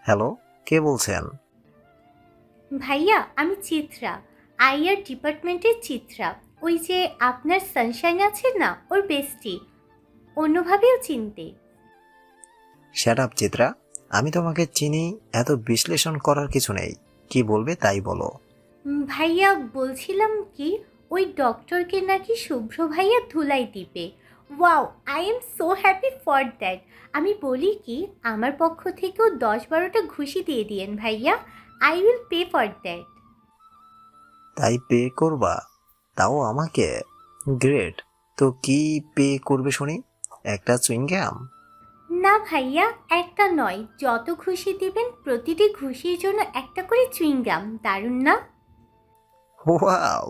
Hello, কে বলছেন? ভাইয়া আমি চিত্রা, আইআর ডিপার্টমেন্টের চিত্রা। ওই যে আপনার সানশাইন আছে না, ওর বেস্টি। অন্যভাবেও চিনতে। শ্যাট আপ চিত্রা, আমি তোমাকে চিনি। এত বিশ্লেষণ করার কিছু নেই। কি বলবে তাই বলো। ভাইয়া বলছিলাম কি, ওই ডক্টরকে নাকি শুভ্র ভাইয়া ধুলাই দিবে। Wow, I am so happy for that. আমি বলি কি, আমার পক্ষ থেকেও 10-12টা ঘুষি দিয়ে দিয়েন ভাইয়া। I will pay for that. তাই পে করবা? তাও আমাকে? গ্রেট। তো কি পে করবে শুনি? একটা চুইংগাম? না ভাইয়া, একটা নয়, যত ঘুষি দিবেন প্রতিটি ঘুষির জন্য একটা করে চুইংগাম। দারুণ না? ওয়াও,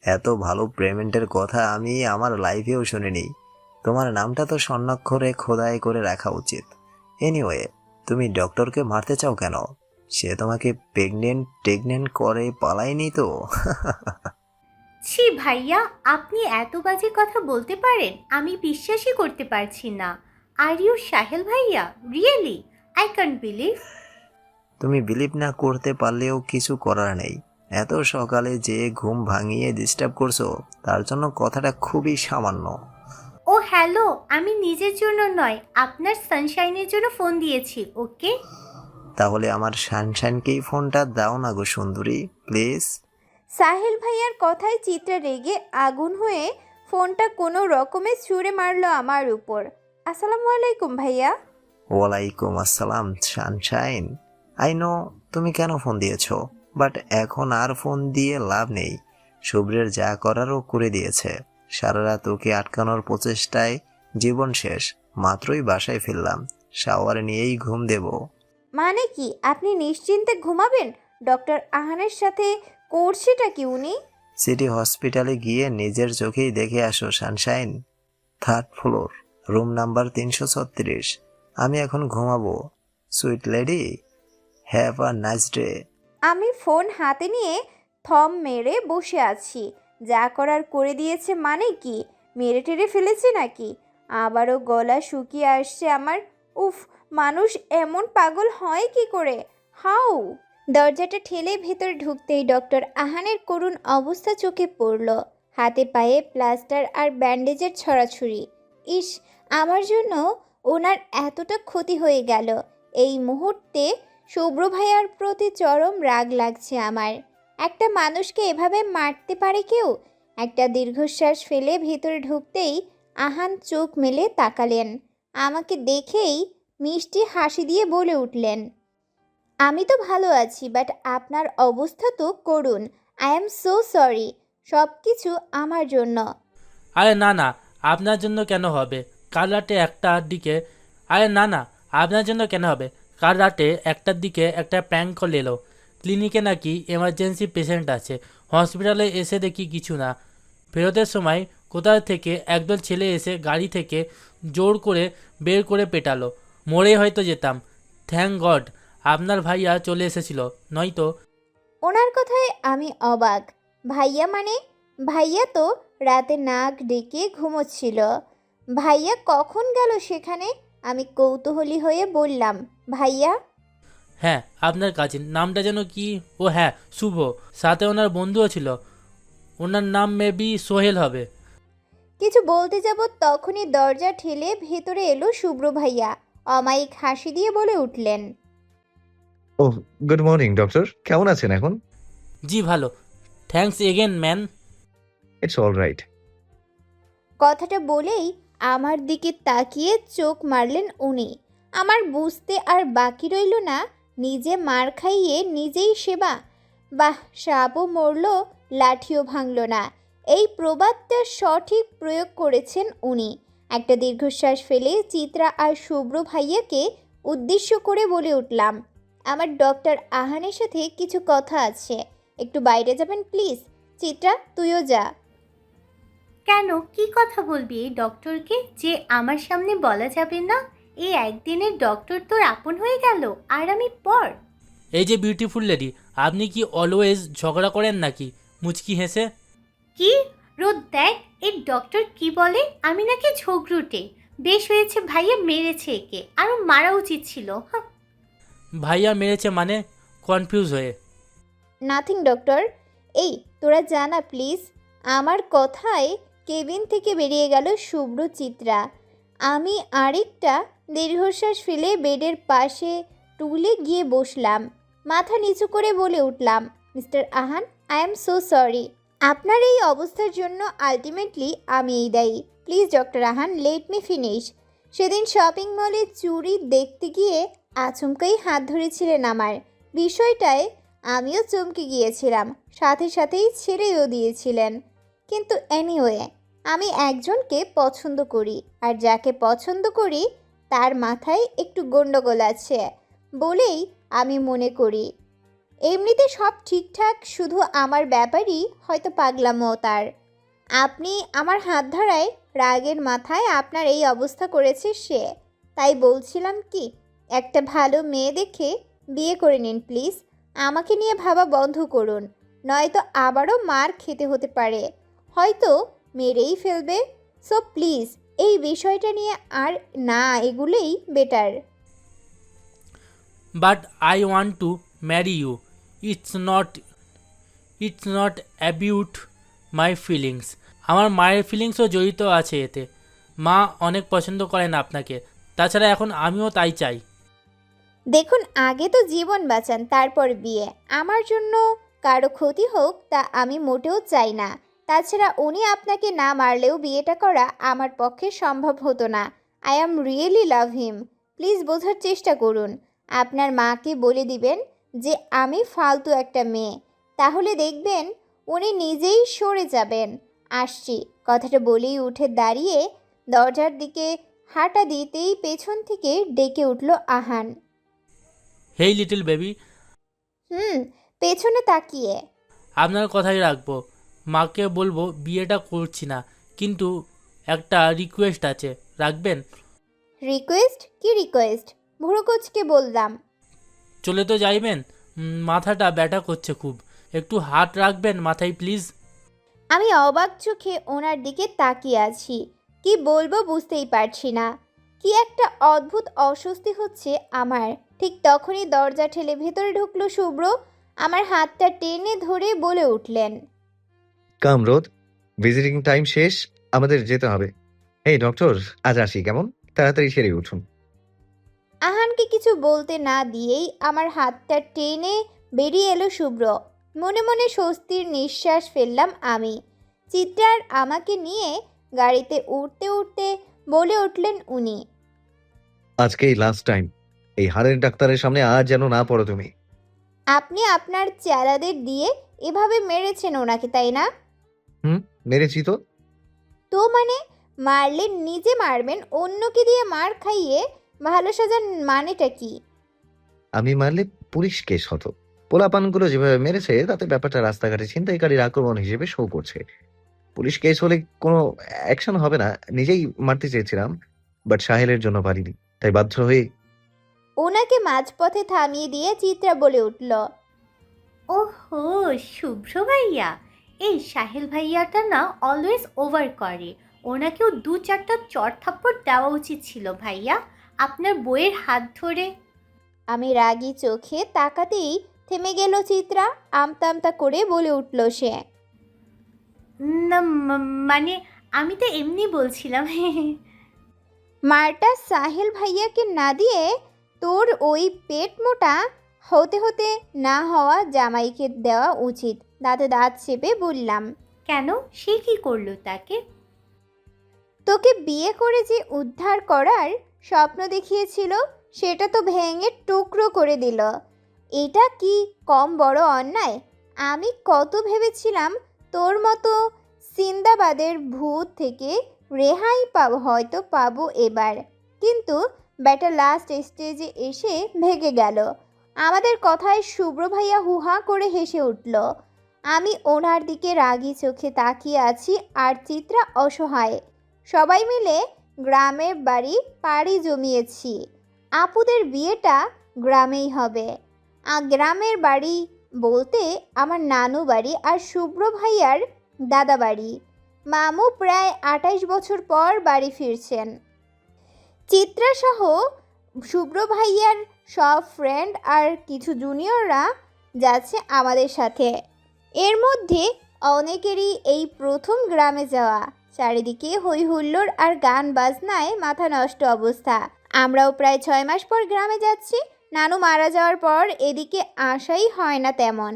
এত ভালো পেমেন্টের কথা আমি আমার লাইফেও শুনিনি। তোমার নামটা তো স্বর্ণাক্ষরে খোদাই করে রাখা উচিত। এনিওয়ে, তুমি ডক্টরকে মারতে চাও কেন? সে তোমাকে প্রেগনেন্ট করে পালায়নি তো? ছি ভাইয়া, আপনি এত বাজে কথা বলতে পারেন, আমি বিশ্বাসই করতে পারছি না। আর ইউ সাহেল ভাইয়া, রিয়েলি আই ক্যান্ট বিলিভ। তুমি বিলিভ না করতে পারলেও কিছু করার নেই। এত সকালে যে ঘুম ভাঙিয়ে ডিস্টার্ব করছো, তার জন্য কথাটা খুবই সামান্য। ও হ্যালো, আমি নিজের জন্য নয়, আপনার সানশাইনের জন্য ফোন দিয়েছি, ওকে? তাহলে আমার শানশানকেই ফোনটা দাও না গো সুন্দরী, প্লিজ। সাহেল ভাইয়ার কথায় চিত্রা রেগে আগুন হয়ে ফোনটা কোনো রকমে ছুঁড়ে মারলো আমার উপর। আসসালামু আলাইকুম ভাইয়া। ওয়ালাইকুম আসসালাম সানশাইন। আই নো তুমি কেন ফোন দিয়েছো, বাট এখন আর ফোন দিয়ে লাভ নেই। শুভ্রের যা করারও করে দিয়েছে। সারা রাত ওকে আটকানোর প্রচেষ্টায় জীবন শেষ। মাত্রই বাসায় ফিরলাম, শাওয়ার নিয়েই ঘুম দেব। মানে কি আপনি নিশ্চিন্তে ঘুমাবেন? ডক্টর আহানের সাথে করছেটা কি উনি? সিটি হসপিটালে গিয়ে নিজের চোখেই দেখে আসো Sunshine. Third floor, room number 336। আমি এখন ঘুমাবো। Sweet lady, have a nice day. আমি ফোন হাতে নিয়ে থম মেরে বসে আছি। যা করার করে দিয়েছে মানে কি? মেরে টেরে ফেলেছে নাকি? আবারও গলা শুকিয়ে আসছে আমার। উফ, মানুষ এমন পাগল হয় কি করে? হাউ! দরজাটা ঠেলে ভেতর ঢুকতেই ডক্টর আহানের করুণ অবস্থা চোখে পড়ল। হাতে পায়ে প্লাস্টার আর ব্যান্ডেজের ছড়াছড়ি। ইস, আমার জন্য ওনার এতটা ক্ষতি হয়ে গেল। এই মুহূর্তে শুভ্র ভাইয়ার প্রতি চরম রাগ লাগছে আমার। একটা মানুষকে এভাবে মারতে পারে কেউ? একটা দীর্ঘশ্বাস ফেলে ভেতরে ঢুকতেই আহান চোখ মেলে তাকালেন। আমাকে দেখেই মিষ্টি হাসি দিয়ে বলে উঠলেন, আমি তো ভালো আছি, বাট আপনার অবস্থা তো করুণ। I am so sorry. সব কিছু আমার জন্য। আরে না না, আপনার জন্য কেন হবে? কাল রাতে 1টার দিকে আরে না না, আপনার জন্য কেন হবে? কাল রাতে 1টার দিকে একটা প্র্যাঙ্ক কল এলো। ক্লিনিকে নাকি এমার্জেন্সি পেশেন্ট আছে। হসপিটালে এসে দেখি কিছু না। ফেরতের সময় কোথা থেকে একদল ছেলে এসে গাড়ি থেকে জোর করে বের করে পেটালো। মরে হয়তো যেতাম। থ্যাঙ্ক গড আপনার ভাইয়া চলে এসেছিল, নয়তো। ওনার কথায় আমি অবাক। ভাইয়া মানে? ভাইয়া তো রাতে নাক ডেকে ঘুমোচ্ছিল। ভাইয়া কখন গেল সেখানে? আমি কৌতূহলী হয়ে বললাম, ভাইয়া? হ্যাঁ, আপনার কাজিন, নামটা যেন কি? ও হ্যাঁ, শুভ। সাথে ওনার বন্ধুও ছিল। ওনার নাম মেবি সোহেল হবে। কিছু বলতে যাব তখনই দরজা ঠেলে ভেতরে এলো শুভ্র ভাইয়া। অমায়িক হাসি দিয়ে বলে উঠলেন, ওহ, গুড মর্নিং ডক্টর। কেমন আছেন এখন? জি ভালো, thanks again man. It's all right. কথাটা বলেই আমার দিকে তাকিয়ে চোখ মারলেন উনি। আমার বুঝতে আর বাকি রইল না, নিজে মার খাইয়ে নিজেই সেবা। বাহ, সাপও মরল, লাঠিও ভাঙল না। এই প্রবাদটা সঠিক প্রয়োগ করেছেন উনি। একটা দীর্ঘশ্বাস ফেলে চিত্রা আর শুভ্র ভাইয়াকে উদ্দেশ্য করে বলে উঠলাম, আমার ডক্টর আহানের সাথে কিছু কথা আছে। একটু বাইরে যাবেন প্লিজ? চিত্রা, তুইও যা। কেন, কি কথা বলবি এই ডক্টরকে যে আমার সামনে বলা যাবে না? এই একদিনের ডক্টর তোর আপন হয়ে গেল, আর আমি পর। এই যে বিউটিফুল লেডি, আপনি কি অলওয়েজ ঝগড়া করেন নাকি? মুচকি হেসে। কি? রোদ দেখ, এই ডক্টর কি বলে, আমি নাকি ঝগড়ুটে। বেশ হয়েছে ভাইয়া মেরেছে একে, আরো মারা উচিত ছিল। হাহ। ভাইয়া মেরেছে মানে? কনফিউজ হয়ে। Nothing doctor. এই তোরা জানা প্লিজ। আমার কথায় কেবিন থেকে বেরিয়ে গেল শুভ্র চিত্রা। আমি আরেকটা দীর্ঘশ্বাস ফেলে বেডের পাশে টুলে গিয়ে বসলাম। মাথা নিচু করে বলে উঠলাম, mister Ahan, I am so sorry. আপনার এই অবস্থার জন্য আলটিমেটলি আমি এই দায়ী। Please doctor Ahan, let me finish. সেদিন শপিং মলে চুড়ি দেখতে গিয়ে আচমকাই হাত ধরেছিলেন আমার। বিষয়টায় আমিও চমকে গিয়েছিলাম, সাথে সাথেই ছেড়েও দিয়েছিলেন। কিন্তু এনিওয়ে, আমি একজনকে পছন্দ করি, আর যাকে পছন্দ করি তার মাথায় একটু গণ্ডগোল আছে বলেই আমি মনে করি। এমনিতে সব ঠিকঠাক, শুধু আমার ব্যাপারই হয়তো পাগলামো তার। আপনি আমার হাত ধরায় রাগের মাথায় আপনার এই অবস্থা করেছে সে। তাই বলছিলাম কি, একটা ভালো মেয়ে দেখে বিয়ে করে নিন প্লিজ। আমাকে নিয়ে ভাবা বন্ধ করুন, নয়তো আবারও মার খেতে হতে পারে, হয়তো মেরেই ফেলবে। সো প্লিজ এই বিষয়টা নিয়ে আর না এগুলোই better. But I want to marry you. It's not about my feelings. আমার মায়ের ফিলিংসও জড়িত আছে এতে। মা অনেক পছন্দ করেন আপনাকে, তাছাড়া এখন আমিও তাই চাই। দেখুন, আগে তো জীবন বাঁচান, তারপর বিয়ে। আমার জন্য কারো ক্ষতি হোক তা আমি মোটেও চাই না। তাছাড়া উনি আপনাকে না মারলেও বিয়েটা করা আমার পক্ষে সম্ভব হতো না। I am really love him. Please বোঝার চেষ্টা করুন। আপনার মাকে বলে দিবেন যে আমি ফালতু একটা মেয়ে, তাহলে দেখবেন উনি নিজেই সরে যাবেন। আসছি। কথাটা বলেই উঠে দাঁড়িয়ে দরজার দিকে হাঁটা দিতেই পেছন থেকে ডেকে উঠল আহান। হেই লিটল বেবি। পেছনে তাকিয়ে। আপনার কথাই রাখবো। মাকে বলবো বিয়েটা করছি না, কিন্তু একটা রিকোয়েস্ট আছে, রাখবেন? রিকোয়েস্ট? কি রিকোয়েস্ট? ভুরুকুচকে বললাম। চলে তো যাইবেন? মাথাটা ব্যথা করছে খুব, একটু হাত রাখবেন মাথায় প্লিজ। আমি অবাক চোখে ওনার দিকে তাকিয়ে আছি। কি বলবো বুঝতেই পারছি না। কি একটা অদ্ভুত অস্বস্তি হচ্ছে আমার। ঠিক তখনই দরজা ঠেলে ভেতরে ঢুকলো শুভ্র। আমার হাতটা টেনে ধরে বলে উঠলেন, কাম রোদ, ভিজিটিং টাইম শেষ, আমাদের যেতে হবে। এই ডক্টর, আজ আসি কেমন? তাড়াতাড়ি সেরে উঠুন। আহানকে কিছু বলতে না দিয়েই আমার হাতটা টেনে বেরিয়ে এলো শুভ্র। মনে মনে স্বস্তির নিঃশ্বাস ফেললাম আমি। চিত্রার আমাকে নিয়ে গাড়িতে উঠতে উঠতে বলে উঠলেন উনি, আজকেই লাস্ট টাইম। এই হাড়ের ডাক্তারের সামনে আজ যেন না পড়ো তুমি। আপনি আপনার চেলাদের দিয়ে এভাবে মেরেছেন ওনাকে, তাই না? মেরেছি তো। তো মানে, মারলে নিজে মারবেন, অন্যকে দিয়ে মার খাইয়ে ভালো সাজার মানেটা কি? আমি মারলে পুলিশ কেস হতো। পোলাপানগুলো যেভাবে মেরেছে তাতে ব্যাপারটা রাস্তাঘাটে ছিনতাইকারীর আক্রমণ হিসেবে শো করছে। পুলিশ কেস হলে কোনো অ্যাকশন হবে না। নিজেই মারতে চেয়েছিলাম, বাট সাহেলের জন্য পারিনি, তাই বাধ্য হয়ে। ওনাকে মাঝপথে থামিয়ে দিয়ে চিত্রা বলে উঠল, ওহো, শুভ্র ভাইয়া, এই সাহেল ভাইয়াটা না অলওয়েজ ওভার করে। ওনাকেও 2-4টা চড় থাপ্পড় দেওয়া উচিত ছিল ভাইয়া, আপনার বইয়ের হাত ধরে। আমি রাগী চোখে তাকাতেই থেমে গেল চিত্রা। আমতা আমতা করে বলে উঠল সে, না মানে আমি তো এমনি বলছিলাম। মারটা সাহেল ভাইয়াকে না দিয়ে তোর ওই পেট মোটা হতে হতে না হওয়া জামাইকে দেওয়া উচিত। দাঁতে দাঁত চেপে বললাম, কেন, সে কি করলো তাকে? তোকে বিয়ে করে যে উদ্ধার করার স্বপ্ন দেখিয়েছিল সেটা তো ভেঙে টুকরো করে দিল। এটা কি কম বড় অন্যায়? আমি কত ভেবেছিলাম তোর মতো সিন্দাবাদের ভূত থেকে রেহাই পাবো, হয়তো পাবো এবার। কিন্তু ব্যাটা লাস্ট স্টেজে এসে ভেগে গেল। আমাদের কথায় শুভ্র ভাইয়া হুহা করে হেসে উঠল। আমি ওনার দিকে রাগী চোখে তাকিয়ে আছি, আর চিত্রা অসহায়। সবাই মিলে গ্রামের বাড়ি পাড়ি জমিয়েছি। আপুদের বিয়েটা গ্রামেই হবে। গ্রামের বাড়ি বলতে আমার নানু বাড়ি আর শুভ্র ভাইয়ার দাদা বাড়ি। মামু প্রায় 28 বছর পর বাড়ি ফিরছেন। চিত্রাসহ শুভ্র ভাইয়ার সব ফ্রেন্ড আর কিছু জুনিয়ররা যাচ্ছে আমাদের সাথে। এর মধ্যে অনেকেরই এই প্রথম গ্রামে যাওয়া। চারিদিকে হই হুল্লোড় আর গান বাজনায় মাথা নষ্ট অবস্থা। আমরাও প্রায় 6 মাস পর গ্রামে যাচ্ছি। নানু মারা যাওয়ার পর এদিকে আসাই হয় না তেমন।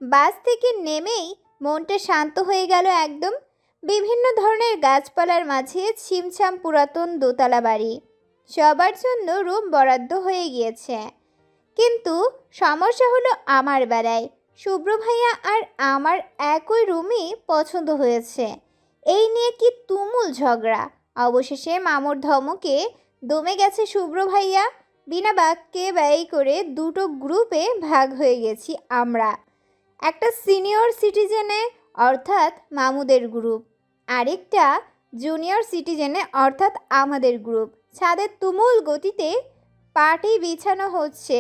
বাস থেকে নেমেই মনটা শান্ত হয়ে গেল একদম। বিভিন্ন ধরনের গাছপালার মাঝে ছিমছাম পুরাতন দোতলা বাড়ি, সবার জন্য রুম বরাদ্দ হয়ে গিয়েছে। কিন্তু সমস্যা হলো আমার বেলায়। শুভ্র ভাইয়া আর আমার একই রুমই পছন্দ হয়েছে, এই নিয়ে কি তুমুল ঝগড়া। অবশেষে মামুর ধমকে দমে গেছে শুভ্র ভাইয়া। বিনা বাক্যে ব্যয় করে দুটো গ্রুপে ভাগ হয়ে গেছি আমরা। একটা সিনিয়র সিটিজেনে অর্থাৎ মামুদের গ্রুপ, আরেকটা জুনিয়র সিটিজেনে অর্থাৎ আমাদের গ্রুপ। ছাদের তুমুল গতিতে পাটি বিছানো হচ্ছে।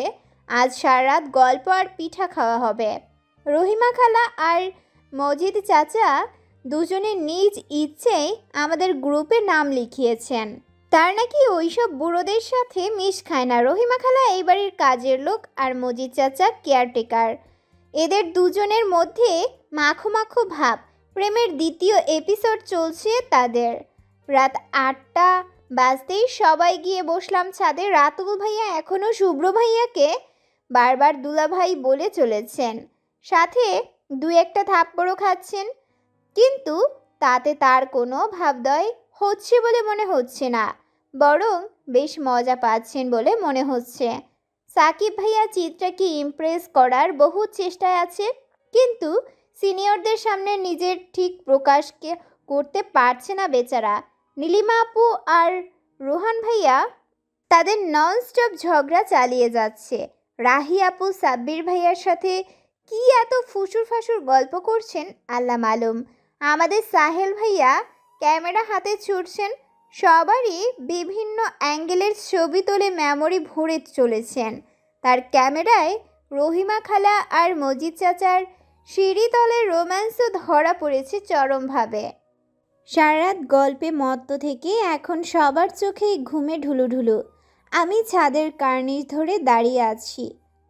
আজ সারা রাত গল্প আর পিঠা খাওয়া হবে। রহিমা খালা আর মজিদ চাচা দুজনে নিজ ইচ্ছেই আমাদের গ্রুপে নাম লিখিয়েছেন। তার নাকি ওইসব বুড়োদের সাথে মিশ খায় না। রহিমা খালা এই বাড়ির কাজের লোক আর মজিদ চাচা কেয়ারটেকার। এদের দুজনের মধ্যে মাখো মাখো ভাব। প্রেমের দ্বিতীয় এপিসোড চলছে তাদের। রাত 8টা বাজতেই সবাই গিয়ে বসলাম ছাদে। রাতুল ভাইয়া এখনও শুভ্র ভাইয়াকে বারবার দুলাভাই বলে চলেছেন, সাথে দু একটা থাপ্পড়ও খাচ্ছেন, কিন্তু তাতে তার কোনো ভাবদয় হচ্ছে বলে মনে হচ্ছে না, বরং বেশ মজা পাচ্ছেন বলে মনে হচ্ছে। সাকিব ভাইয়া চিত্রাকে ইমপ্রেস করার বহু চেষ্টায় আছে, কিন্তু সিনিয়রদের সামনে নিজের ঠিক প্রকাশকে করতে পারছে না বেচারা। নীলিমা আপু আর রোহান ভাইয়া তাদের ননস্টপ ঝগড়া চালিয়ে যাচ্ছে। রাহি আপু সাব্বির ভাইয়ার সাথে কি এত ফুসুর ফাসুর গল্প করছেন আল্লাহ মালুম। আমাদের সাহেল ভাইয়া ক্যামেরা হাতে ছুটছেন, সবারই বিভিন্ন অ্যাঙ্গেলের ছবি তুলে মেমোরি ভরে চলেছেন। তার ক্যামেরায় রহিমা খালা আর মজিদ চাচার সিঁড়িতলের রোম্যান্সও ধরা পড়েছে চরমভাবে। সারারাত গল্পে মত্ত থেকে এখন সবার চোখে ঘুমে ঢুলুঢুলু। আমি ছাদের কার্নিশ ধরে দাঁড়িয়ে আছি।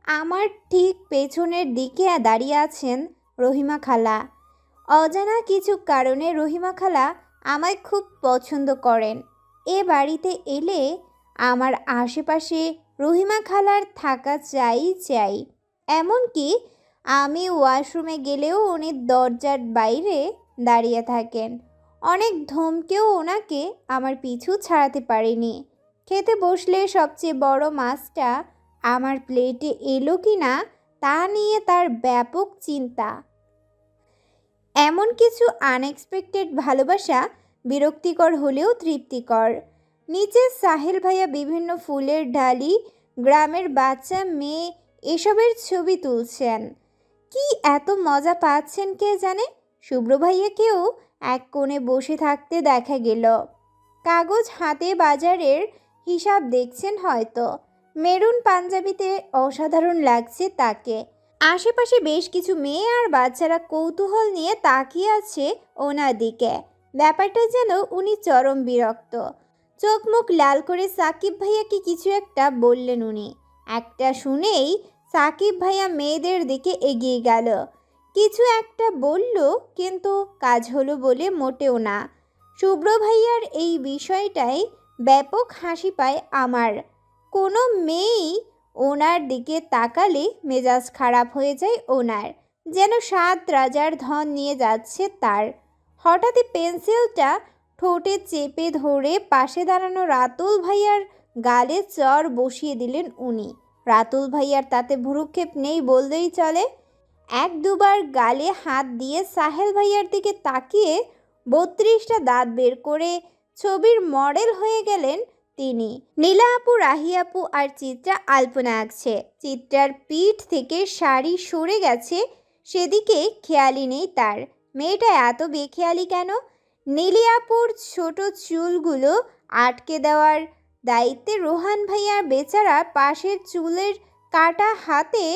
আমার ঠিক পেছনের দিকে দাঁড়িয়ে আছেন রহিমা খালা। অজানা কিছু কারণে রহিমা খালা আমায় খুব পছন্দ করেন। এ বাড়িতে এলে আমার আশেপাশে রহিমা খালার থাকা চাই। এমনকি আমি ওয়াশরুমে গেলেও উনি দরজার বাইরে দাঁড়িয়ে থাকেন। অনেক ধমকেও ওনাকে আমার পিছু ছাড়াতে পারিনি। খেতে বসলে সবচেয়ে বড় মাছটা আমার প্লেটে এলো কি না তা নিয়ে তার ব্যাপক চিন্তা। এমন কিছু আনএক্সপেক্টেড ভালোবাসা বিরক্তিকর হলেও তৃপ্তিকর। নিচে সাহেল ভাইয়া বিভিন্ন ফুলের ডালি, গ্রামের বাচ্চা মেয়ে এসবের ছবি তুলছেন। কি এত মজা পাচ্ছেন কে জানে। শুভ্র ভাইয়াকেও এক কোণে বসে থাকতে দেখা গেল। কাগজ হাতে বাজারের হিসাব দেখছেন হয়তো। মেরুন পাঞ্জাবিতে অসাধারণ লাগছে তাকে। আশেপাশে বেশ কিছু মেয়ে আর বাচ্চারা কৌতূহল নিয়ে তাকিয়ে আছে ওনার দিকে। ব্যাপারটা যেন উনি চরম বিরক্ত। চোখ মুখ লাল করে সাকিব ভাইয়াকে কিছু একটা বললেন উনি। একটা শুনেই সাকিব ভাইয়া মেয়েদের দিকে এগিয়ে গেল। কিছু একটা বলল, কিন্তু কাজ হলো বলে মোটেও না। শুভ্র ভাইয়ার এই বিষয়টাই ব্যাপক হাসি পায় আমার। কোনো মেয়েই ওনার দিকে তাকালে মেজাজ খারাপ হয়ে যায় ওনার, যেন 7 রাজার ধন নিয়ে যাচ্ছে তার। হঠাৎই পেন্সিলটা ঠোঁটে চেপে ধরে পাশে দাঁড়ানো রাতুল ভাইয়ার গালে চর বসিয়ে দিলেন উনি। রাতুল ভাইয়ার তাতে ভ্রুক্ষেপ নেই বললেই চলে। 1-2 বার গালে হাত দিয়ে সাহেল ভাইয়ার দিকে তাকিয়ে 32টা দাঁত বের করে ছবির মডেল হয়ে গেলেন তিনি। নীলা আপু, রাহি আপু আর চিত্রা আলপনা আঁকছে। চিত্রার পিঠ থেকে শাড়ি সরে গেছে, সেদিকে খেয়ালই নেই তার। মেয়েটা এত বেখেয়ালি কেন? নীলি আপুর ছোট চুলগুলো আটকে দেওয়ার দায়িত্বে রোহান ভাইয়ার বেচারা পাশের চুলের কাটা হাতে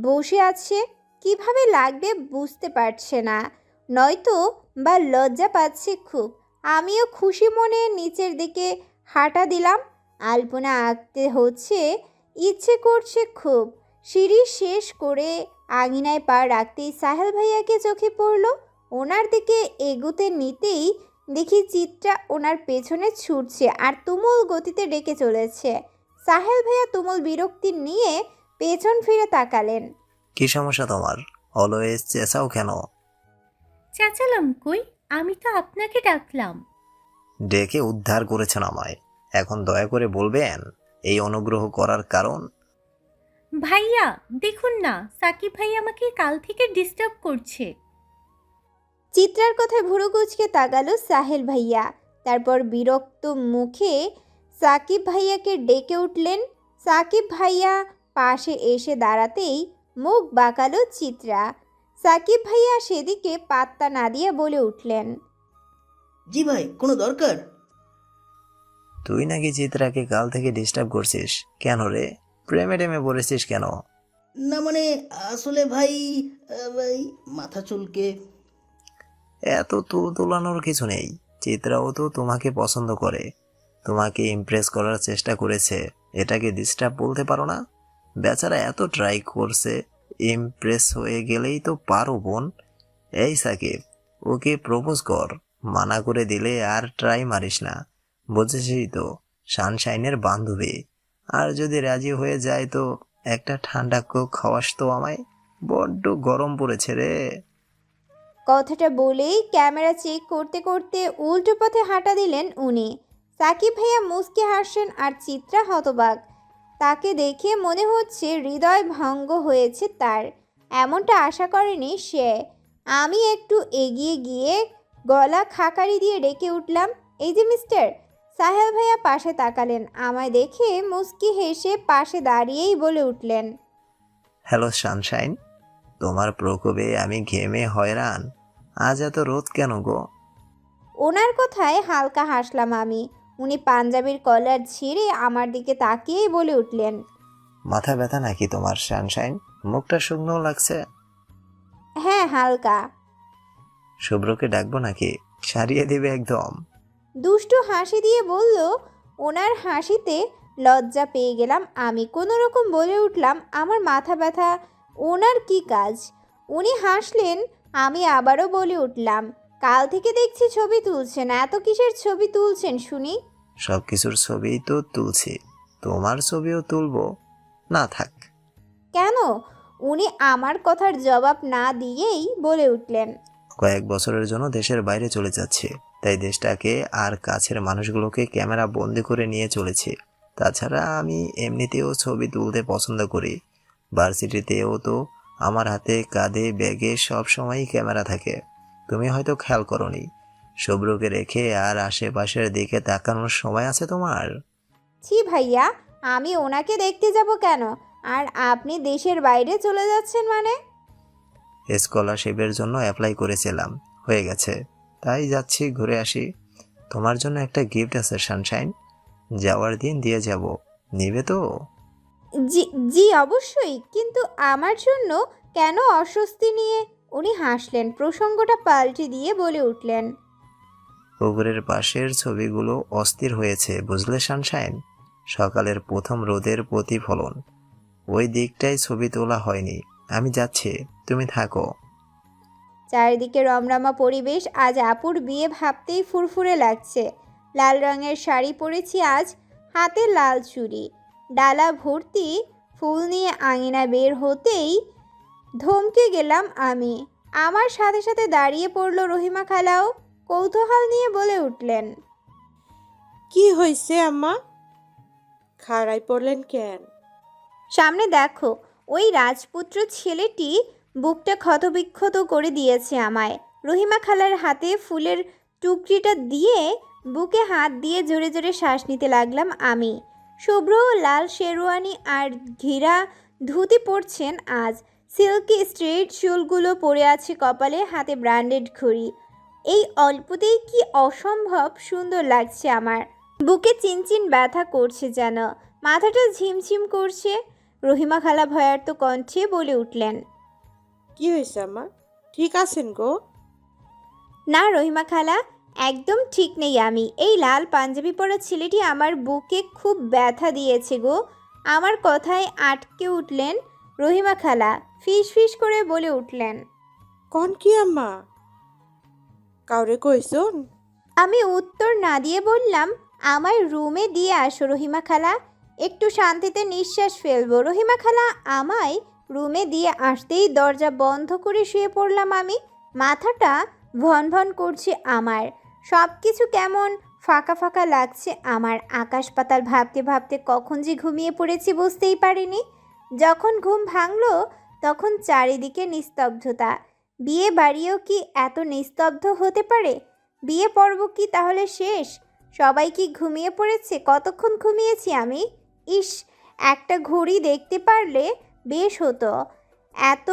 বসে আছে। কিভাবে লাগবে বুঝতে পারছে না, নয়তো বা লজ্জা পাচ্ছে খুব। আমিও খুশি মনে নিচের দিকে হাঁটা দিলাম। আলপনা আঁকতে হচ্ছে ইচ্ছে করছে খুব। সিঁড়ি শেষ করে আঙিনায় পা রাখতেই সাহেল ভাইয়াকে চোখে পড়ল। ওনার দিকে এগুতে নিতেই দেখি চিত্রা ওনার পেছনে ছুটছে আর তুমুল গতিতে ডেকে চলেছে। সাহেল ভাইয়া তুমুল বিরক্তি নিয়ে পেছন ফিরে তাকালেন। কি সমস্যা তোমার? অলওয়েজ চেঁচাও কেন? চেঁচালাম কই? আমি তো আপনাকে ডাকলাম। ডেকে উদ্ধার করেছেন আমায়, এখন দয়া করে বলবেন এই অনুগ্রহ করার কারণ? ভাইয়া দেখুন না, সাকিব ভাই আমাকে কাল থেকে ডিস্টার্ব করছে। চিত্রার কথায় ভুরু কুঁচকে তাকালো সাহেল ভাইয়া। তারপর বিরক্ত মুখে সাকিব ভাইয়াকে ডেকে উঠলেন। সাকিব ভাইয়া পাশে এসে দাঁড়াতেই মুখ বাঁকালো চিত্রা। সাকিব ভাইয়া সেদিকে পাত্তা না দিয়ে বলে উঠলেন, জি ভাই, কোনো দরকার? তুই নাকি চিত্রাকে কাল থেকে ডিস্টার্ব করছিস? কেন রে, প্রেমে টেমে পড়েছিস কেন? না মানে আসলে ভাই, ভাই মাথা চুলকে। এত তুলানোর কিছু নেই, চিত্রাও তো তোমাকে পছন্দ করে, তোমাকে ইমপ্রেস করার চেষ্টা করেছে, এটাকে ডিস্টার্ব বলতে পারো না? বেচারা এত ট্রাই করছে, ইমপ্রেস হয়ে গেলেই তো পারো বোন। এই সাকিব, ওকে প্রপোজ কর, মানা করে দিলে আর ট্রাই মারিস না, বুঝেছিস তো, সানশাইনের বান্ধবী। আর যদি রাজি হয়ে যায় তো একটা ঠান্ডা কোক খাওয়াস তো আমায়, বড্ড গরম পড়েছে রে। কথাটা বলেই ক্যামেরা চেক করতে করতে উল্টো পথে হাঁটা দিলেন উনি। সাকিব ভাইয়া মুচকি হাসছেন আর চিত্রা হতবাক। তাকে দেখে মনে হচ্ছে হৃদয় ভঙ্গ হয়েছে তার। এমনটা আশা করেনি সে। আমি একটু এগিয়ে গিয়ে গলা খাকারি দিয়ে ডেকে উঠলাম, এই যে মিস্টার। সাহেল ভাইয়া পাশে তাকালেন। আমায় দেখে মুচকি হেসে পাশে দাঁড়িয়েই বলে উঠলেন, হ্যালো সানশাইন, তোমার প্রকোপে আমি ঘেমে হয়রান, আজ এত রোদ কেন গো? ওনার কথায় হালকা হাসলাম আমি। উনি পাঞ্জাবির কলার ছিঁড়ে আমার দিকে তাকিয়েই বলে উঠলেন, মাথা ব্যথা নাকি তোমার সানশাইন? মুখটা শুকনো লাগছে। হ্যাঁ হালকা। শুভ্রকে ডাকবো নাকি? সারিয়ে দিবে একদম। দুষ্টু হাসি দিয়ে বলল। ওনার হাসিতে লজ্জা পেয়ে গেলাম আমি। কোনো রকম বলে উঠলাম, আমার মাথা ব্যথা ওনার কি কাজ? উনি হাসলেন। আমি আবারও বলে উঠলাম, কাল থেকে দেখছি ছবি তুলছেন, এত কিসের ছবি তুলছেন শুনি? সব কিছুর ছবি তো তুলছি, তোমার ছবিও তুলবো। না থাক। কেন? উনি আমার কথার জবাব না দিয়েই বলে উঠলেন, কয়েক বছরের জন্য দেশের বাইরে চলে যাচ্ছে, তাই দেশটাকে আর কাছের মানুষগুলোকে ক্যামেরা বন্দি করে নিয়ে চলেছি। তাছাড়া আমি এমনিতেও ছবি তুলতে পছন্দ করি। ভার্সিটিতেও তো আমার হাতে কাঁধে ব্যাগে সব সময়ই ক্যামেরা থাকে। তুমি হয়তো খেয়াল করোনি, শুভ্রকে রেখে আর আশেপাশের দিকে তাকানোর সময় আছে তোমার? ছি ভাইয়া, আমি ওনাকে দেখতে যাব কেন? আর আপনি দেশের বাইরে চলে যাচ্ছেন মানে? স্কলারশিপের জন্য অ্যাপ্লাই করেছিলাম, হয়ে গেছে, তাই যাচ্ছি ঘুরে আসি। তোমার জন্য একটা গিফট আছে সানশাইন, যাওয়ার দিন দিয়ে যাব, নিবে তো? জি জি অবশ্যই, কিন্তু আমার জন্য কেন অস্বস্তি নিয়ে? উনি হাসলেন। প্রসঙ্গটা পাল্টে দিয়ে বলে উঠলেন, পুকুরের পাশের ছবিগুলো অস্থির হয়েছে বুঝলে সানশাইন, সকালের প্রথম রোদের প্রতিফলন, ওই দিকটাই ছবি তোলা হয়নি। আমি যাচ্ছি, তুমি থাকো। চারিদিকে রমরমা পরিবেশ। আজ আপুর বিয়ে ভাবতেই ফুরফুরে লাগছে। লাল রঙের শাড়ি পরেছি আজ, হাতে লাল চুড়ি, ডালা ভর্তি ফুল নিয়ে আঙিনা বের হতেই ধমকে গেলাম আমি। আমার সাথে সাথে দাঁড়িয়ে পড়ল রহিমা খালাও। কৌতূহল নিয়ে বলে উঠলেন, কি হয়েছে আম্মা? খাড়াই পড়লেন কেন? সামনে দেখো, ওই রাজপুত্র ছেলেটি বুকটা ক্ষতবিক্ষত করে দিয়েছে আমায়। রহিমা খালার হাতে ফুলের টুকরিটা দিয়ে বুকে হাত দিয়ে জোরে জোরে শ্বাস নিতে লাগলাম আমি। শুভ্র লাল শেরওয়ানি আর ঘিরা ধুতি পরছেন আজ। সিল্কি স্ট্রেট চুলগুলো পরে আছে কপালে, হাতে ব্র্যান্ডেড ঘড়ি। এই অল্পতেই কি অসম্ভব সুন্দর লাগছে আমার। বুকে চিনচিন ব্যথা করছে যেন, মাথাটা ঝিমঝিম করছে। রহিমা খালা ভয়ার্ত কণ্ঠে বলে উঠলেন, কি হয়েছে আম্মা? ঠিক আছেন গো? না রহিমা খালা, একদম ঠিক নেই আমি। এই লাল পাঞ্জাবি পরা ছেলেটি আমার বুকে খুব ব্যথা দিয়েছে গো। আমার কথায় আটকে উঠলেন রহিমা খালা। ফিস ফিস করে বলে উঠলেন, কন কি আম্মা? কাউরে কইছুন? আমি উত্তর না দিয়ে বললাম, আমার রুমে দিয়ে আসো রহিমা খালা, একটু শান্তিতে নিঃশ্বাস ফেলবো। রহিমা খালা আমায় রুমে দিয়ে আসতেই দরজা বন্ধ করে শুয়ে পড়লাম আমি। মাথাটা ভন ভন করছে আমার, সব কিছু কেমন ফাঁকা ফাঁকা লাগছে আমার। আকাশ পাতাল ভাবতে ভাবতে কখন যে ঘুমিয়ে পড়েছি বুঝতেই পারিনি। যখন ঘুম ভাঙলো তখন চারিদিকে নিস্তব্ধতা। বিয়ে বাড়িও কি এত নিস্তব্ধ হতে পারে? বিয়ে পর্ব কি তাহলে শেষ? সবাই কি ঘুমিয়ে পড়েছে? কতক্ষণ ঘুমিয়েছি আমি? ইস, একটা ঘড়ি দেখতে পারলে বেশ হতো। এত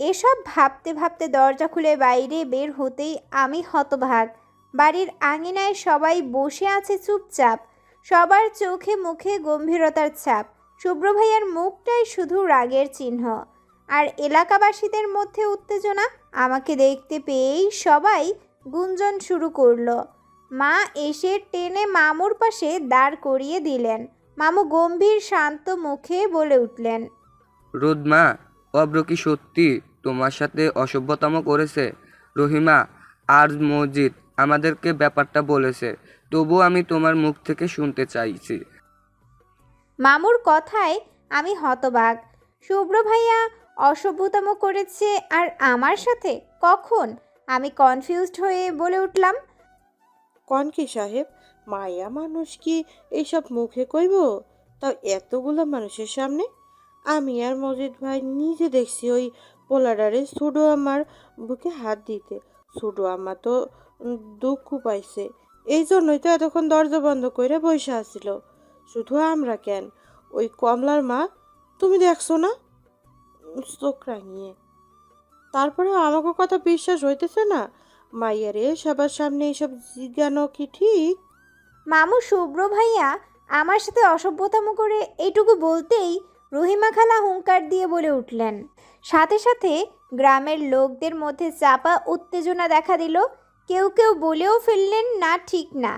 এসব ভাবতে ভাবতে দরজা খুলে বাইরে বের হতেই আমি হতভাগ। বাড়ির আঙিনায় সবাই বসে আছে চুপচাপ, সবার চোখে মুখে গম্ভীরতার ছাপ। শুভ্র ভাইয়ার মুখটাই শুধু রাগের চিহ্ন, আর এলাকাবাসীদের মধ্যে উত্তেজনা। আমাকে দেখতে পেয়েই সবাই গুঞ্জন শুরু করলো। মা এসে টেনে মামুর পাশে দাঁড় করিয়ে দিলেন। মামু গম্ভীর শান্ত মুখে বলে উঠলেন, রোদ মা, অব্র কি সত্যি তোমার সাথে অসভ্যতম করেছে? রহিমা আর মজিদ আমাদেরকে ব্যাপারটা বলেছে, তবু আমি তোমার মুখ থেকে শুনতে চাইছি। মামুর কথায় আমি হতবাক। শুভ্র ভাইয়া অসভ্যতম করেছে আর আমার সাথে? কখন? আমি কনফিউজড হয়ে বলে উঠলাম, কন কি সাহেব, মায়া মানুষ কি এইসব মুখে কইব, তাও এতগুলো মানুষের সামনে? আমি আর মজিদ ভাই নিজে দেখছি ওই পোলাডারে সুডো আমার বুকে হাত দিতে। সুডো আম্মা তো দুঃখ পাইছে, এই জন্যই তো এতক্ষণ দরজা বন্ধ করে বসে আসছিল। শুধু আমরা কেন, ওই কমলার মা, তুমি দেখছো না? চোখ রাঙিয়ে। তারপরে আমাকে কথা বিশ্বাস হইতেছে না? মাইয়ারে সবার সামনে এইসব জিজ্ঞানো কি ঠিক? মামু শুভ্র ভাইয়া আমার সাথে অসভ্যতাম করে এইটুকু বলতেই রহিমা খালা হুঙ্কার দিয়ে বলে উঠলেন। সাথে সাথে গ্রামের লোকদের মধ্যে চাপা উত্তেজনা দেখা দিল। কেউ কেউ বলেও ফেললেন, না ঠিক না,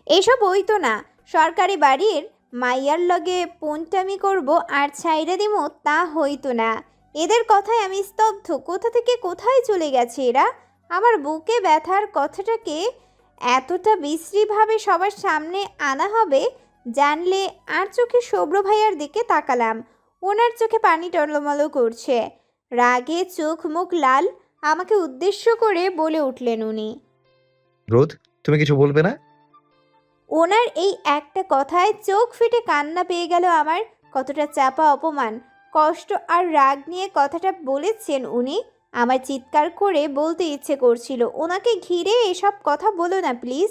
এসব হইতো না। সরকারি বাড়ির মাইয়ার লগে পঞ্চামি করব আর ছাইরা দিমো, তা হইতো না। এদের কথায় আমি স্তব্ধ। কোথা থেকে কোথায় চলে গেছে এরা? আমার বুকে ব্যথার কথাটাকে এতটা বিশ্রীভাবে সবার সামনে আনা হবে জানলে আর চোখে শুভ্র ভাইয়ার দিকে তাকালাম। ওনার চোখে পানি টলমলো করছে, রাগে চোখ মুখ লাল। আমাকে উদ্দেশ্য করে বলে উঠলেন উনি, রোদ, তুমি কিছু বলবে না? ওনার এই একটা কথায় চোখ ফেটে কান্না পেয়ে গেল আমার। কতটা চাপা অপমান, কষ্ট আর রাগ নিয়ে কথাটা বলেছেন উনি। আমার চিৎকার করে বলতে ইচ্ছে করছিল, ওনাকে ঘিরে এসব কথা বলো না প্লিজ।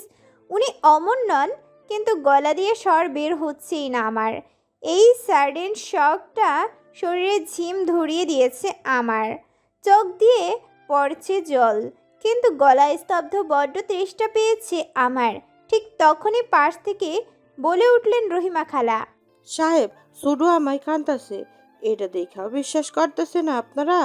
উনি অমন নন, কিন্তু গলা দিয়ে স্বর বের হচ্ছেই না আমার। এই সাডেন শকটা শরীরে ঝিম ধরিয়ে দিয়েছে আমার। চোখ দিয়ে পড়ছে জল, কিন্তু গলায় স্তব্ধ, বড্ড তেষ্টা পেয়েছে আমার। ঠিক তখনই পাশ থেকে বলে উঠলেন রহিমা খালা, সাহেব, সুডো আমায় কান্তাছে, এটা দেখাও বিশ্বাস করতেছে না আপনারা?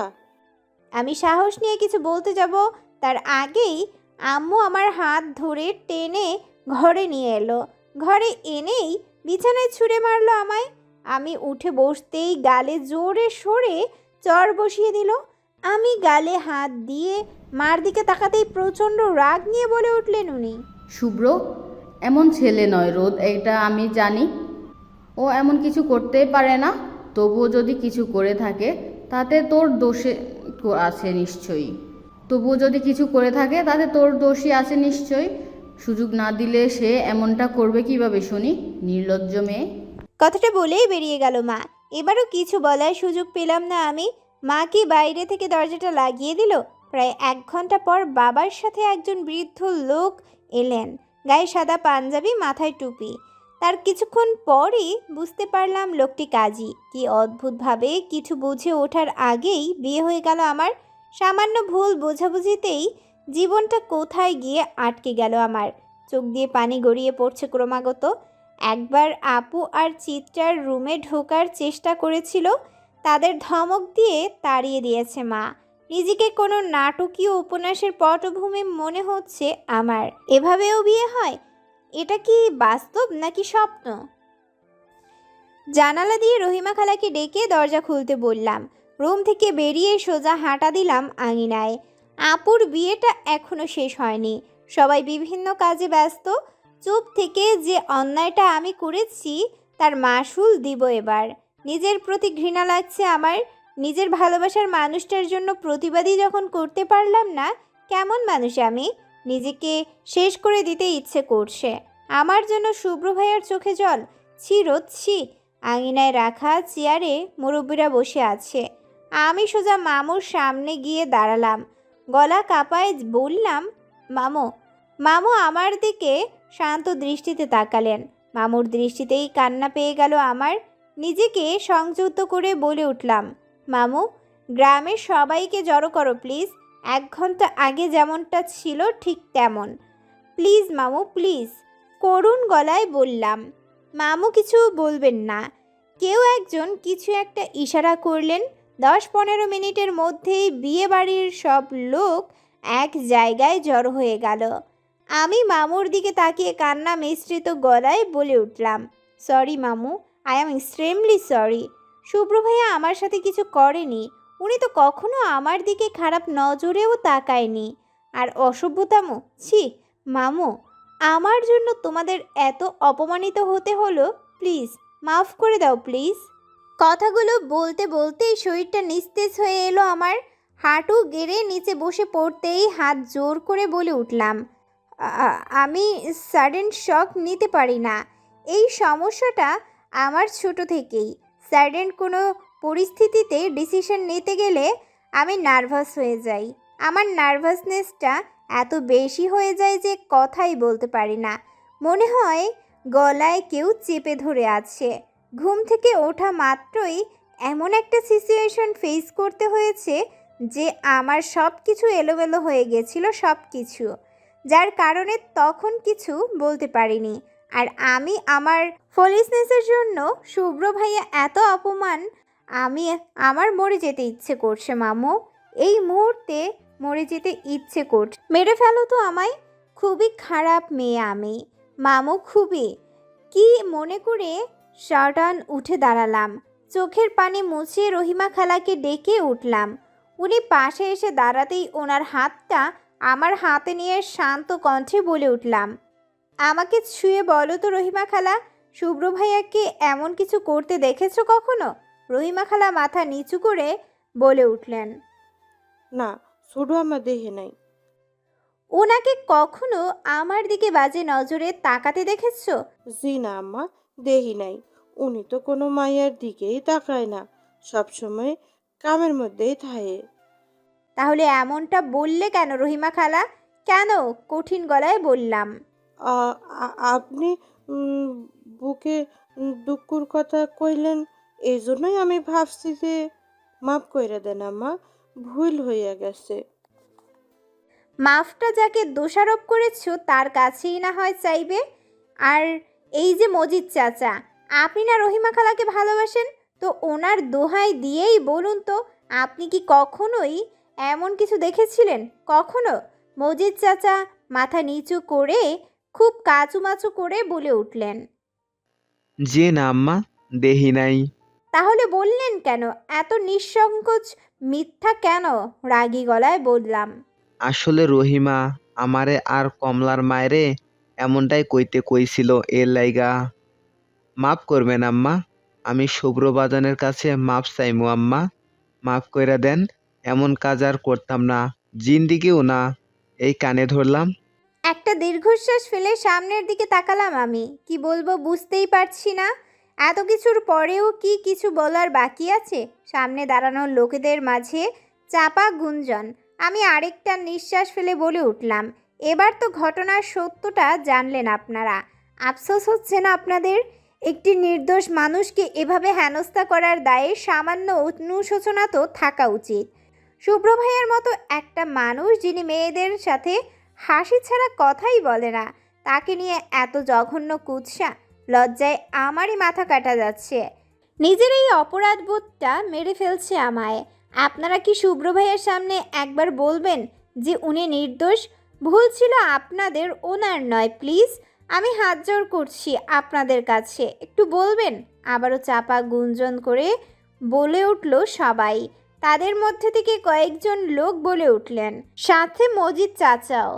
আমি সাহস নিয়ে কিছু বলতে যাব তার আগেই আম্মু আমার হাত ধরে টেনে ঘরে নিয়ে এলো। ঘরে এনেই বিছানায় ছুঁড়ে মারলো আমায়। আমি উঠে বসতেই গালে জোরে সরে চর বসিয়ে দিল। আমি গালে হাত দিয়ে মার দিকে তাকাতেই প্রচণ্ড রাগ নিয়ে বলে উঠলেন উনি, শুভ্র এমন ছেলে নয় রোদ, এটা আমি জানি। ও এমন কিছু করতেই পারে না। তবুও যদি কিছু করে থাকে তাতে তোর দোষে আছে নিশ্চয়ই। তবুও যদি কিছু করে থাকে তাতে তোর দোষই আছে নিশ্চয়ই। সুযোগ না দিলে সে এমনটা করবে কিভাবে শুনি, নির্লজ্জ মেয়ে। কথাটা বলেই বেরিয়ে গেল মা। এবারও কিছু বলার সুযোগ পেলাম না আমি। মা কি বাইরে থেকে দরজাটা লাগিয়ে দিল। প্রায় 1 ঘন্টা পর বাবার সাথে একজন বৃদ্ধ লোক এলেন, গায়ে সাদা পাঞ্জাবি, মাথায় টুপি। তার কিছুক্ষণ পরই বুঝতে পারলাম লোকটি কাজী। কি অদ্ভুতভাবে কিছু বুঝে ওঠার আগেই বিয়ে হয়ে গেল আমার। সামান্য ভুল বোঝাবুঝিতেই জীবনটা কোথায় গিয়ে আটকে গেল আমার। চোখ দিয়ে পানি গড়িয়ে পড়ছে ক্রমাগত। একবার আপু আর চিত্রার রুমে ঢোকার চেষ্টা করেছিল, তাদের ধমক দিয়ে তাড়িয়ে দিয়েছে মা। নিজেকে কোনো নাটকীয় উপন্যাসের পটভূমি মনে হচ্ছে আমার। এভাবেও বিয়ে হয়? এটা কি বাস্তব নাকি স্বপ্ন? জানালা দিয়ে রহিমা খালাকে ডেকে দরজা খুলতে বললাম। রুম থেকে বেরিয়ে সোজা হাঁটা দিলাম আঙিনায়। আপুর বিয়েটা এখনো শেষ হয়নি, সবাই বিভিন্ন কাজে ব্যস্ত। চুপ থেকে যে অন্যায়টা আমি করেছি তার মাসুল দিব এবার। নিজের প্রতি ঘৃণা লাগছে আমার। নিজের ভালোবাসার মানুষটার জন্য প্রতিবাদী যখন করতে পারলাম না, কেমন মানুষ আমি? নিজেকে শেষ করে দিতে ইচ্ছে করছে। আমার জন্য শুভ্র ভাইয়ার চোখে জল। ছি। আঙিনায় রাখা চেয়ারে মুরব্বীরা বসে আছে। আমি সোজা মামুর সামনে গিয়ে দাঁড়ালাম। গলা কাঁপায় বললাম, মামু আমার দিকে শান্ত দৃষ্টিতে তাকালেন। মামুর দৃষ্টিতেই কান্না পেয়ে গেল আমার। নিজেকে সংযত করে বলে উঠলাম, মামু, গ্রামের সবাইকে জড়ো করো প্লিজ। 1 ঘন্টা আগে যেমনটা ছিল ঠিক তেমন। প্লিজ মামু, প্লিজ। করুণ গলায় বললাম। মামু কিছু বলবেন না। কেউ একজন কিছু একটা ইশারা করলেন। 10-15 মিনিটের মধ্যেই বিয়ে বাড়ির সব লোক এক জায়গায় জড়ো হয়ে গেল। আমি মামুর দিকে তাকিয়ে কান্না মিশ্রিত গলায় বলে উঠলাম, সরি মামু, আই অ্যাম এক্সট্রিমলি সরি। শুভ্র ভাইয়া আমার সাথে কিছু করেনি। উনি তো কখনো আমার দিকে খারাপ নজরেও তাকায়নি। আর অসভ্যতামো, ছি। মামু, আমার জন্য তোমাদের এত অপমানিত হতে হলো। প্লিজ মাফ করে দাও প্লিজ। কথাগুলো বলতে বলতেই শরীরটা নিস্তেজ হয়ে এলো আমার। হাঁটু গেড়ে নিচে বসে পড়তেই হাত জোর করে বলে উঠলাম, আমি সাডেন শক নিতে পারি না। এই সমস্যাটা আমার ছোট থেকেই। সাডেন কোনো পরিস্থিতিতে ডিসিশন নিতে গেলে আমি নার্ভাস হয়ে যাই। আমার নার্ভাসনেসটা এত বেশি হয়ে যায় যে কথাই বলতে পারি না। মনে হয় গলায় কেউ চেপে ধরে আছে। ঘুম থেকে ওঠা মাত্রই এমন একটা সিচুয়েশন ফেস করতে হয়েছে যে আমার সব কিছু এলোমেলো হয়ে গেছিল, সব কিছু, যার কারণে তখন কিছু বলতে পারিনি। আর আমি আমার ফলিসনেসের জন্য শুভ্র ভাইয়া এত অপমান। আমার মরে যেতে ইচ্ছে করছে মামু। এই মুহূর্তে মরে যেতে ইচ্ছে করছে। মেরে ফেলো তো আমায়। খুবই খারাপ মেয়ে আমি মামু, খুবই। কি মনে করে সাডান উঠে দাঁড়ালাম। চোখের পানি মুছিয়ে রহিমা খালাকে ডেকে উঠলাম। উনি পাশে এসে দাঁড়াতেই ওনার হাতটা আমার হাতে নিয়ে শান্ত কণ্ঠে বলে উঠলাম, আমাকে ছুঁয়ে বলো তো রহিমা খালা, শুভ্র ভাইয়াকে এমন কিছু করতে দেখেছো কখনো? রহিমা খালা মাথা নিচু করে বলে উঠলেন, না, ছোট আমার দেহে নাই। ওনাকে কখনো আমার দিকে বাজে নজরে তাকাতে দেখেছো? জি না আম্মা, দেহি নাই। উনি তো কোনো মাইয়ার দিকেই তাকায় না, সবসময় কামের মধ্যেই থাকে। তাহলে এমনটা বললে কেন রহিমা খালা? কেন? কঠিন গলায় বললাম। আপনি বুকে দুঃখুর কথা কইলেন, এই জন্যই আমি ভাবছি যে মাফ কইরা দেন আম্মা, ভুল হইয়া গেছে। মাফটা যাকে দোষারোপ করেছো তার কাছেই না হয় চাইবে। আর এই যে মজিদ চাচা, আপনি না রহিমা খালাকে ভালোবাসেন? তো ওনার দোহাই দিয়েই বলুন তো, আপনি কি কখনোই এমন কিছু দেখেছিলেন কখনো? মজিদ চাচা মাথা নিচু করে খুব কাচুমাচু করে বলে উঠলেন, জি না আম্মা, দেহি নাই। তাহলে বললেন কেন? এত নিঃসংকোচ মিথ্যা কেন? রাগী গলায় বললাম। আসলে রহিমা আমারে আর কমলার মায়েরে এমনটাই কইতে কইছিল, এর লাইগা। মাফ করবেন আম্মা, আমি শুভ্র বাজানের কাছে মাফ চাইমু আম্মা, মাফ কইরা দেন। এমন কাজ আর করতাম না, জিন্দিগিও না। এই কানে ধরলাম। একটা দীর্ঘশ্বাস ফেলে সামনের দিকে তাকালাম আমি। কি বলবো বুঝতেই পারছি না। এত কিছুর পরেও কি কিছু বলার বাকি আছে? সামনে দাঁড়ানো লোকেদের মাঝে চাপা গুঞ্জন। আমি আরেকটা নিঃশ্বাস ফেলে বলে উঠলাম, এবার তো ঘটনার সত্যটা জানলেন আপনারা। আফসোস হচ্ছে না আপনাদের? একটি নির্দোষ মানুষকে এভাবে হেনস্থা করার দায়ে সামান্য অনুশোচনা তো থাকা উচিত। শুভ্র ভাইয়ের মতো একটা মানুষ, যিনি মেয়েদের সাথে হাসি ছাড়া কথাই বলে না, তাকে নিয়ে এত জঘন্য কুৎসা। লজ্জায় আমারই মাথা কাটা যাচ্ছে। নিজের এই অপরাধবোধটা মেরে ফেলছে আমায়। আপনারা কি শুভ্র ভাইয়ের সামনে একবার বলবেন যে উনি নির্দোষ? ভুল ছিল আপনাদের, ওনার নয়। প্লিজ আমি হাত জোড় করছি আপনাদের কাছে, একটু বলবেন। আবারও চাপা গুঞ্জন করে বলে উঠল সবাই। তাদের মধ্যে থেকে কয়েকজন লোক বলে উঠলেন, সাথে মজিদ চাচাও।